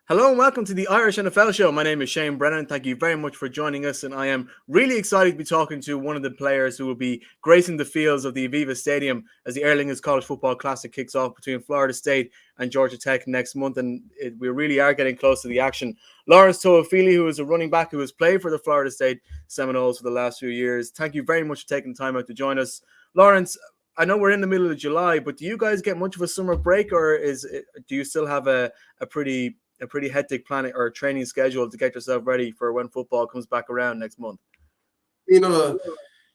Hello and welcome to the Irish NFL Show. My name is Shane Brennan. Thank you very much for joining us. And I am really excited to be talking to one of the players who will be gracing the fields of the Aviva Stadium as the Aer Lingus College Football Classic kicks off between Florida State and Georgia Tech next month. And we really are getting close to the action. Lawrance Toafili, who is a running back who has played for the Florida State Seminoles for the last few years. Thank you very much for taking the time out to join us. Lawrence, I know we're in the middle of July, but do you guys get much of a summer break, or do you still have a pretty hectic planning or training schedule to get yourself ready for when football comes back around next month? You know,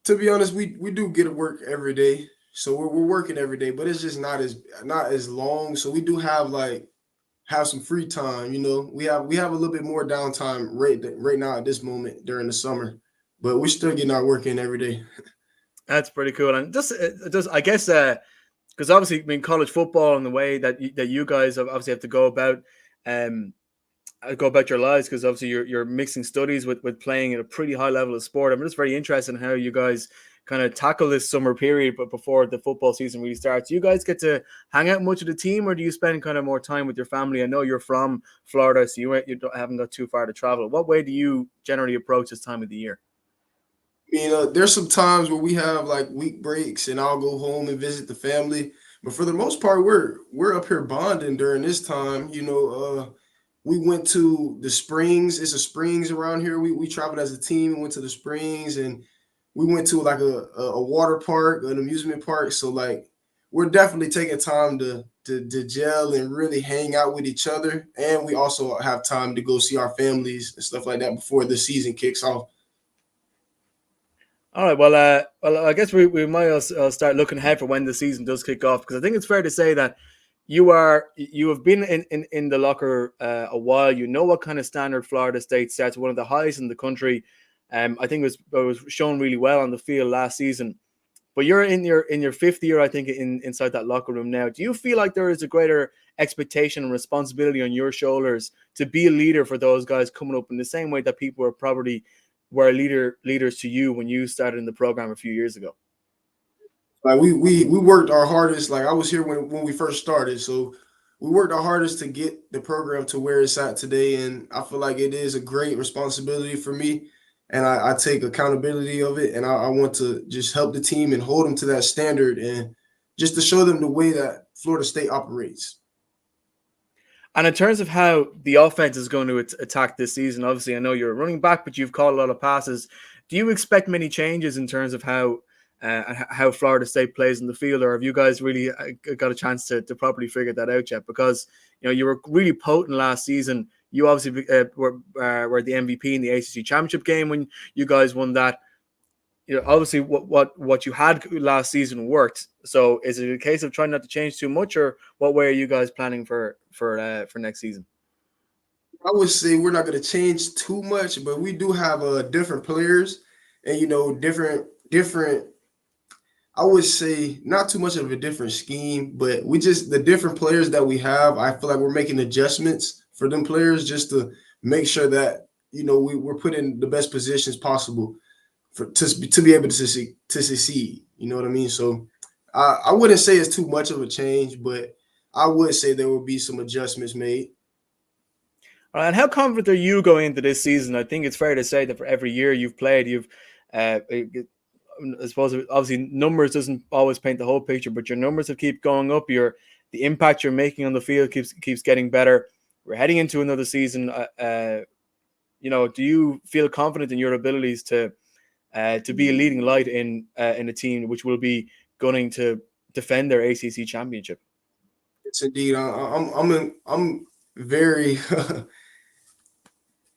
to be honest, we do get to work every day, so we're working every day, but it's just not as long. So we do have some free time. We have a little bit more downtime right now at this moment during the summer, but we're still getting our work in every day. That's pretty cool. And just I guess because obviously, I mean, college football and the way that you guys obviously have to um, go about your lives, because obviously you're mixing studies with playing at a pretty high level of sport. I'm just very interested in how you guys kind of tackle this summer period, but before the football season really starts. Do you guys get to hang out much of the team, or do you spend kind of more time with your family? I know you're from Florida, so haven't got too far to travel. What way do you generally approach this time of the year? There's some times where we have like week breaks, and I'll go home and visit the family. But for the most part, we're up here bonding during this time. We went to the springs. It's a springs around here. We traveled as a team and went to the springs, and we went to like a water park, an amusement park. So like we're definitely taking time to gel and really hang out with each other. And we also have time to go see our families and stuff like that before the season kicks off. All right. Well, I guess we might start looking ahead for when the season does kick off, because I think it's fair to say that you have been in the locker a while. You know what kind of standard Florida State sets, one of the highest in the country. I think it was shown really well on the field last season. But you're in your fifth year, I think, inside that locker room now. Do you feel like there is a greater expectation and responsibility on your shoulders to be a leader for those guys coming up in the same way that people were leaders to you when you started in the program a few years ago? Like we worked our hardest. Like I was here when we first started, so we worked our hardest to get the program to where it's at today. And I feel like it is a great responsibility for me, and I take accountability of it. And I want to just help the team and hold them to that standard, and just to show them the way that Florida State operates. And in terms of how the offense is going to attack this season, obviously I know you're a running back, but you've caught a lot of passes. Do you expect many changes in terms of how Florida State plays in the field, or have you guys really got a chance to properly figure that out yet? Because you were really potent last season. You obviously were the MVP in the ACC championship game when you guys won that. Obviously what you had last season worked. So is it a case of trying not to change too much, or what way are you guys planning for next season? I would say we're not going to change too much, but we do have different players, and different. I would say not too much of a different scheme, but we just the different players that we have. I feel like we're making adjustments for them players just to make sure that we're put in the best positions possible to be able to succeed. You know what I mean? So I wouldn't say it's too much of a change, but I would say there will be some adjustments made. All right, and how confident are you going into this season? I think it's fair to say that for every year you've played, I suppose obviously numbers doesn't always paint the whole picture, but your numbers have keep going up. The impact you're making on the field keeps getting better. We're heading into another season. Do you feel confident in your abilities to be a leading light in a team which will be gunning to defend their ACC championship? Yes, indeed. I'm very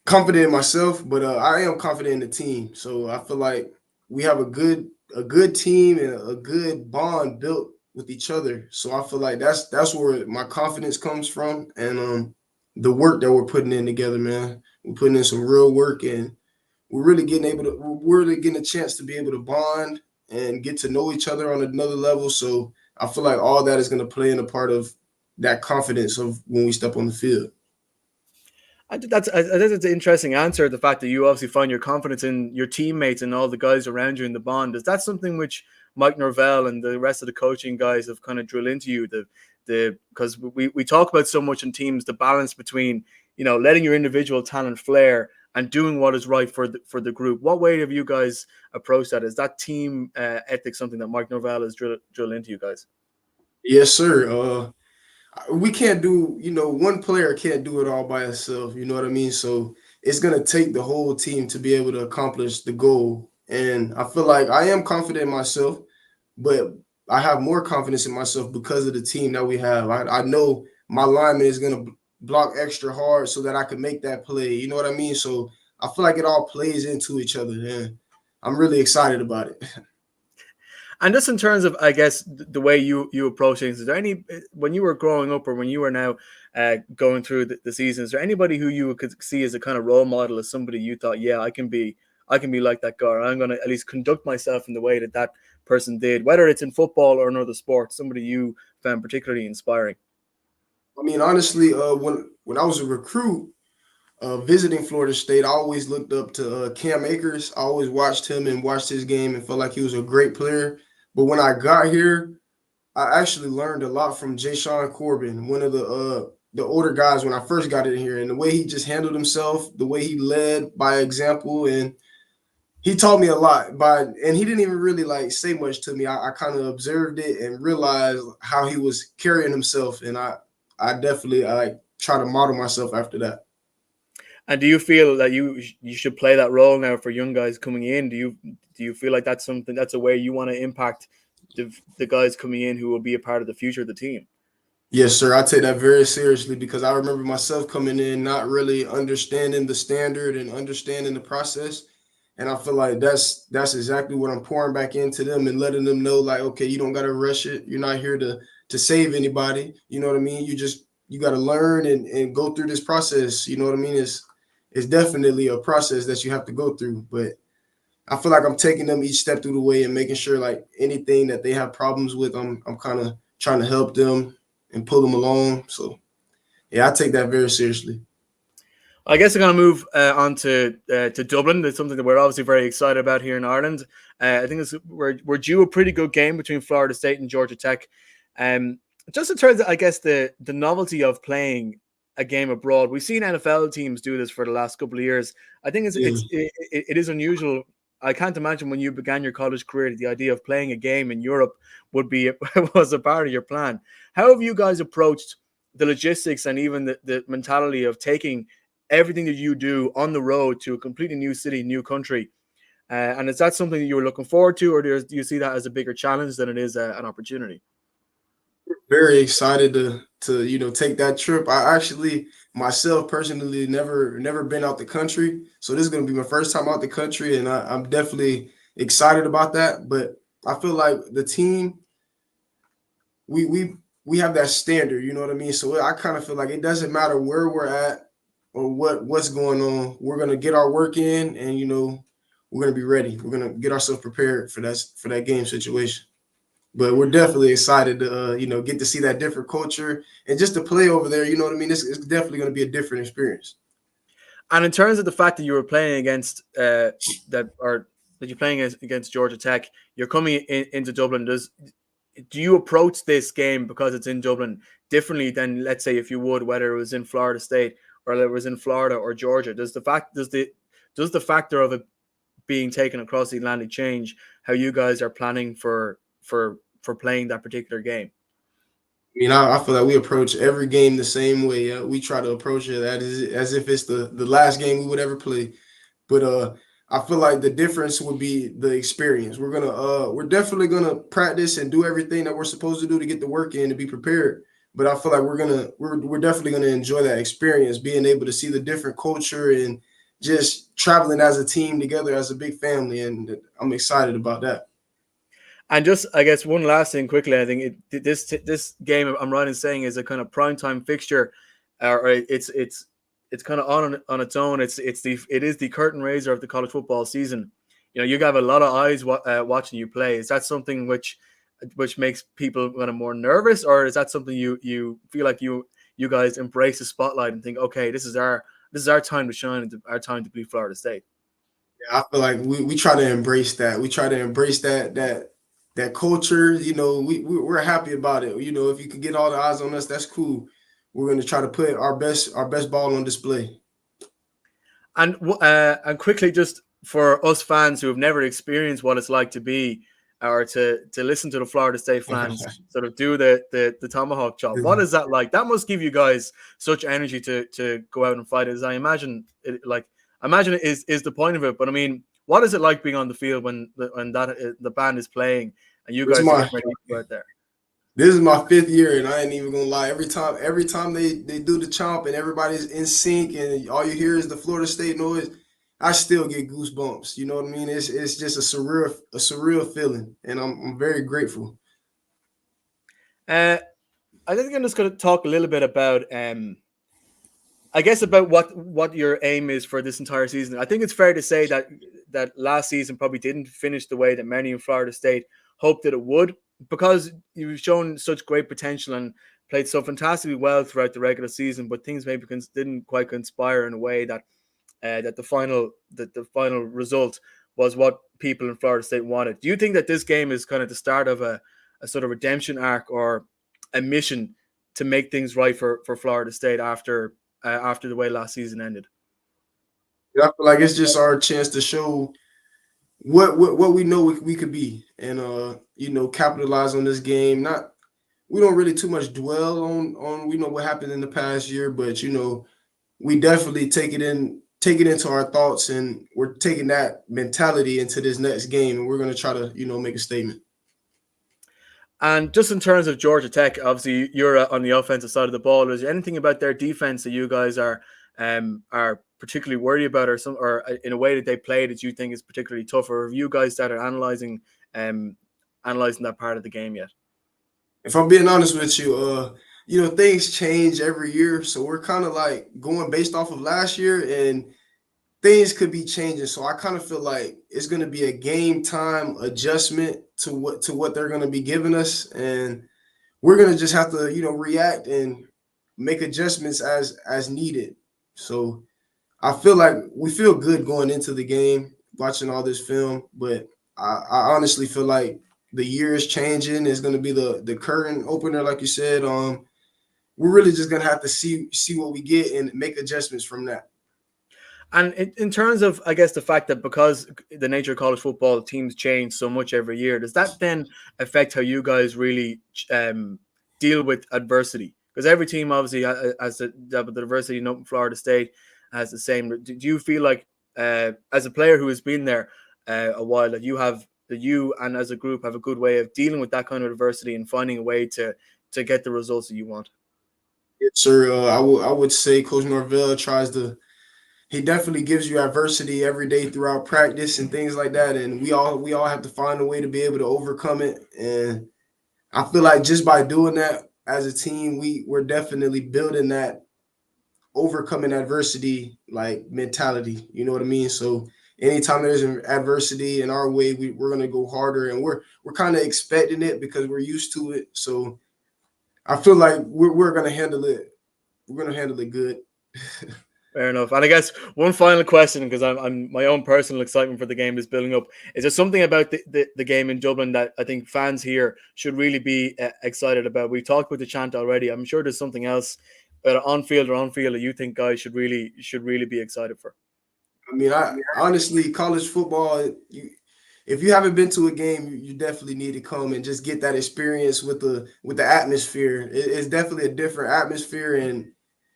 confident in myself, but I am confident in the team. So I feel like we have a good team and a good bond built with each other. So I feel like that's where my confidence comes from, and the work that we're putting in together, man. We're putting in some real work, and we're really getting a chance to be able to bond and get to know each other on another level. So I feel like all that is going to play in a part of that confidence of when we step on the field. I think that's an interesting answer. The fact that you obviously find your confidence in your teammates and all the guys around you in the bond, is that something which Mike Norvell and the rest of the coaching guys have kind of drilled into you? The because we talk about so much in teams, the balance between letting your individual talent flare and doing what is right for the group. What way have you guys approached that? Is that team ethic something that Mike Norvell has drilled into you guys? Yes, sir. We can't do, one player can't do it all by himself. You know what I mean? So it's gonna take the whole team to be able to accomplish the goal. And I feel like I am confident in myself, but I have more confidence in myself because of the team that we have. I know my lineman is gonna block extra hard so that I can make that play. You know what I mean? So I feel like it all plays into each other, and I'm really excited about it. And just in terms of, I guess, the way you approach things, is there any, when you were growing up or when you were now going through the season, is there anybody who you could see as a kind of role model, as somebody you thought, yeah, I can be like that guy, or I'm going to at least conduct myself in the way that that person did, whether it's in football or another sport, somebody you found particularly inspiring? I mean, honestly, when I was a recruit, visiting Florida State, I always looked up to Cam Akers. I always watched him and watched his game and felt like he was a great player. But when I got here, I actually learned a lot from Jay Sean Corbin, one of the older guys when I first got in here, and the way he just handled himself, the way he led by example, and he taught me a lot. And he didn't even really like say much to me. I kind of observed it and realized how he was carrying himself, and I definitely I try to model myself after that. And do you feel that you should play that role now for young guys coming in? Do you feel like that's something, that's a way you want to impact the guys coming in who will be a part of the future of the team? Yes, sir. I take that very seriously because I remember myself coming in not really understanding the standard and understanding the process. And I feel like that's exactly what I'm pouring back into them and letting them know, like, okay, you don't gotta rush it. You're not here to save anybody. You know what I mean? You gotta learn and go through this process. You know what I mean? It's definitely a process that you have to go through. But I feel like I'm taking them each step through the way and making sure like anything that they have problems with, I'm kind of trying to help them and pull them along. So yeah, I take that very seriously. I guess I'm going to move on to Dublin. That's something that we're obviously very excited about here in Ireland. I think we're due a pretty good game between Florida State and Georgia Tech. Um, just in terms of, I guess, the novelty of playing a game abroad. We've seen NFL teams do this for the last couple of years. I think Yeah. it is unusual. I can't imagine when you began your college career, the idea of playing a game in Europe would be was a part of your plan. How have you guys approached the logistics and even the mentality of taking everything that you do on the road to a completely new city, new country? And is that something that you were looking forward to, or do you see that as a bigger challenge than it is an opportunity? Very excited to take that trip. I actually myself personally never been out the country, so this is gonna be my first time out the country, and I'm definitely excited about that. But I feel like the team we we we have that standard, you know what I mean? So I kind of feel like it doesn't matter where we're at or what's going on. We're gonna get our work in, and we're gonna be ready. We're gonna get ourselves prepared for that game situation. But we're definitely excited to get to see that different culture and just to play over there. You know what I mean? It's definitely going to be a different experience. And in terms of the fact that you were playing against that you're playing against Georgia Tech, you're coming into Dublin. Do you approach this game, because it's in Dublin, differently than, let's say, if you would, whether it was in Florida State or it was in Florida or Georgia? Does the factor of it being taken across the Atlantic change how you guys are planning for playing that particular game? I mean, I feel like we approach every game the same way. We try to approach it as if it's the last game we would ever play. But I feel like the difference would be the experience. We're definitely gonna practice and do everything that we're supposed to do to get the work in to be prepared. But I feel like we're definitely gonna enjoy that experience, being able to see the different culture and just traveling as a team together as a big family. And I'm excited about that. And just, I guess, one last thing quickly. I think this game, I'm right in saying, is a kind of prime time fixture, or it's kind of on its own. It is the curtain raiser of the college football season. You have a lot of eyes watching you play. Is that something which makes people kind of more nervous, or is that something you feel like you guys embrace the spotlight and think, okay, this is our time to shine, and our time to beat Florida State? Yeah, I feel like we try to embrace that. We try to embrace that culture. We're happy about it. If you can get all the eyes on us, that's cool. we're going to try to put our best ball on display. And quickly, just for us fans who have never experienced what it's like to be or to listen to the Florida State fans sort of do the tomahawk chop. What is that like? That must give you guys such energy to go out and fight. As I imagine it, I imagine it is the point of it. But I mean, what is it like being on the field when the band is playing and you This is guys are my getting ready to go out there? this is my 5th year, and I ain't even gonna lie. Every time they do the chomp and everybody's in sync, and all you hear is the Florida State noise, I still get goosebumps. You know what I mean? It's just a surreal feeling, and I'm very grateful. Uh, I think I'm just going to talk a little bit about I guess about what your aim is for this entire season. I think it's fair to say that last season probably didn't finish the way that many in Florida State hoped that it would, because you've shown such great potential and played so fantastically well throughout the regular season, but things maybe didn't quite conspire in a way that the final result was what people in Florida State wanted. Do you think that this game is kind of the start of a sort of redemption arc or a mission to make things right for Florida State after the way last season ended? I feel like it's just our chance to show what we know we could be, and capitalize on this game. Not We don't really too much dwell on what happened in the past year, but we definitely take it into our thoughts, and we're taking that mentality into this next game, and we're going to try to make a statement. And just in terms of Georgia Tech, obviously you're on the offensive side of the ball. Is there anything about their defense that you guys are particularly worried about, or in a way that they play that you think is particularly tough, or have you guys started analyzing that part of the game yet? If I'm being honest with you, things change every year, so we're kind of like going based off of last year, and things could be changing. So I kind of feel like it's going to be a game time adjustment to what they're going to be giving us, and we're going to just have to react and make adjustments as needed. So I feel like we feel good going into the game, watching all this film, but I honestly feel like the year is changing. It's going to be the curtain opener, like you said. We're really just going to have to see what we get and make adjustments from that. And in terms of, I guess, the fact that because the nature of college football, teams change so much every year, does that then affect how you guys really deal with adversity? Because every team obviously has the adversity. Florida State has the same. Do you feel like, as a player who has been there a while, that you and as a group have a good way of dealing with that kind of adversity and finding a way to get the results that you want? Yes, sir. I would say Coach Norvell he definitely gives you adversity every day throughout practice and things like that, and we all have to find a way to be able to overcome it. And I feel like just by doing that as a team, we're definitely building that overcoming adversity like mentality. You know what I mean? So anytime there's an adversity in our way, we're gonna go harder, and we're kind of expecting it because we're used to it. So I feel like we're gonna handle it. We're gonna handle it good. Fair enough. And I guess one final question, because I'm my own personal excitement for the game is building up. Is there something about the game in Dublin that I think fans here should really be excited about? We talked about the chant already. I'm sure there's something else, on field that you think guys should really be excited for. I mean, I honestly, college football. If you haven't been to a game, you definitely need to come and just get that experience with the atmosphere. It's definitely a different atmosphere, and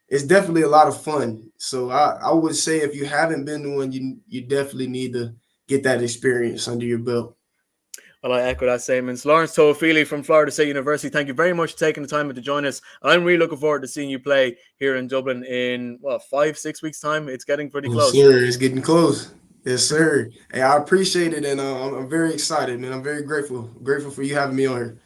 it's definitely a lot of fun. So I would say if you haven't been to one, you definitely need to get that experience under your belt. Well, I echo that statement. Lawrance Toafili from Florida State University, thank you very much for taking the time to join us. I'm really looking forward to seeing you play here in Dublin in, 5, 6 weeks' time. It's getting pretty Yes, close. sir. It's getting close. Yes, sir. Hey, I appreciate it, and I'm very excited, man. I'm very grateful for you having me on here.